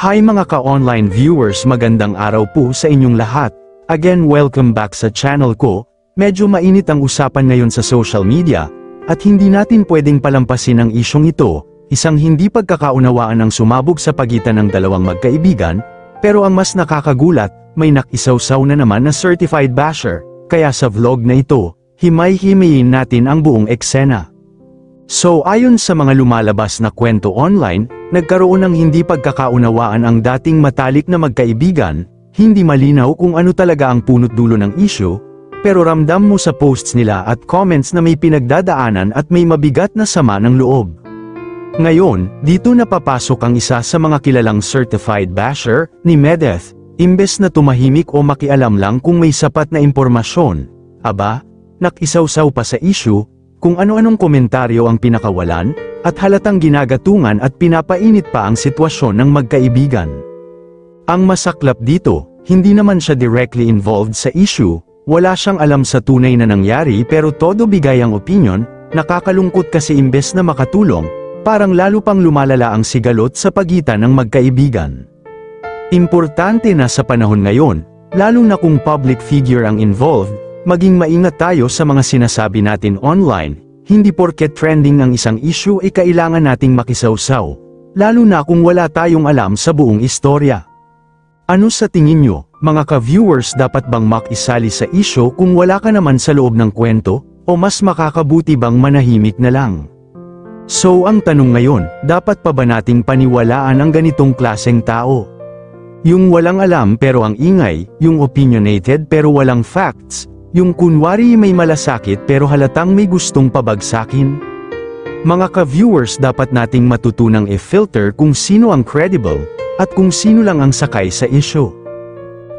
Hi mga ka-online viewers, magandang araw po sa inyong lahat. Again, welcome back sa channel ko. Medyo mainit ang usapan ngayon sa social media, at hindi natin pwedeng palampasin ang isyong ito, isang hindi pagkakaunawaan ang sumabog sa pagitan ng dalawang magkaibigan, pero ang mas nakakagulat, may nakisawsaw na naman na certified basher, kaya sa vlog na ito, himay-himayin natin ang buong eksena. So ayon sa mga lumalabas na kwento online, nagkaroon ng hindi pagkakaunawaan ang dating matalik na magkaibigan, hindi malinaw kung ano talaga ang punot dulo ng issue, pero ramdam mo sa posts nila at comments na may pinagdadaanan at may mabigat na sama ng loob. Ngayon, dito napapasok ang isa sa mga kilalang certified basher, ni Medeth, imbes na tumahimik o makialam lang kung may sapat na impormasyon. Aba, nakisawsaw pa sa issue, kung ano-anong komentaryo ang pinakawalan, at halatang ginagatungan at pinapainit pa ang sitwasyon ng magkaibigan. Ang masaklap dito, hindi naman siya directly involved sa issue, wala siyang alam sa tunay na nangyari pero todo bigay ang opinion, nakakalungkot kasi imbes na makatulong, parang lalo pang lumalala ang sigalot sa pagitan ng magkaibigan. Importante na sa panahon ngayon, lalo na kung public figure ang involved, maging maingat tayo sa mga sinasabi natin online, hindi porket trending ang isang issue ay kailangan nating makisawsaw, lalo na kung wala tayong alam sa buong istorya. Ano sa tingin nyo, mga ka-viewers, dapat bang makisali sa issue kung wala ka naman sa loob ng kwento, o mas makakabuti bang manahimik na lang? So ang tanong ngayon, dapat pa ba nating paniwalaan ang ganitong klaseng tao? Yung walang alam pero ang ingay, yung opinionated pero walang facts, yung kunwari may malasakit pero halatang may gustong pabagsakin? Mga ka-viewers, dapat nating matutunang i-filter kung sino ang credible, at kung sino lang ang sakay sa issue.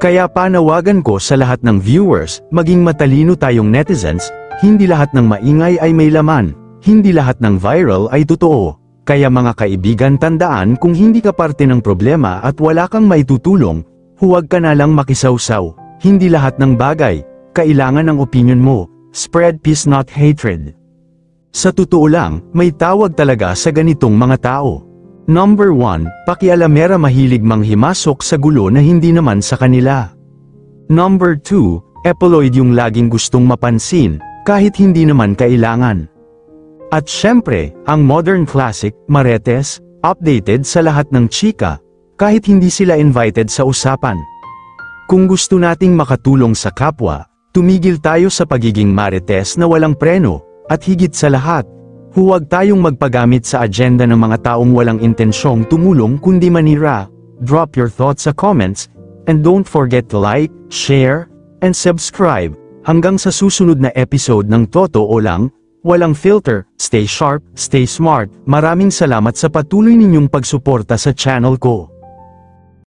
Kaya panawagan ko sa lahat ng viewers, maging matalino tayong netizens, hindi lahat ng maingay ay may laman, hindi lahat ng viral ay totoo. Kaya mga kaibigan, tandaan, kung hindi ka parte ng problema at wala kang maitutulong, huwag ka na lang makisawsaw. Hindi lahat ng bagay kailangan ng opinion mo. Spread peace not hatred. Sa totoo lang, may tawag talaga sa ganitong mga tao. Number 1, pakialamera, mahilig manghimasok sa gulo na hindi naman sa kanila. Number 2, epoloid, yung laging gustong mapansin, kahit hindi naman kailangan. At syempre, ang modern classic, marites, updated sa lahat ng chika, kahit hindi sila invited sa usapan. Kung gusto nating makatulong sa kapwa, tumigil tayo sa pagiging marites na walang preno, at higit sa lahat, huwag tayong magpagamit sa agenda ng mga taong walang intensyong tumulong kundi manira. Drop your thoughts sa comments, and don't forget to like, share, and subscribe. Hanggang sa susunod na episode ng Totoo Lang, Walang Filter. Stay sharp, stay smart. Maraming salamat sa patuloy ninyong pagsuporta sa channel ko.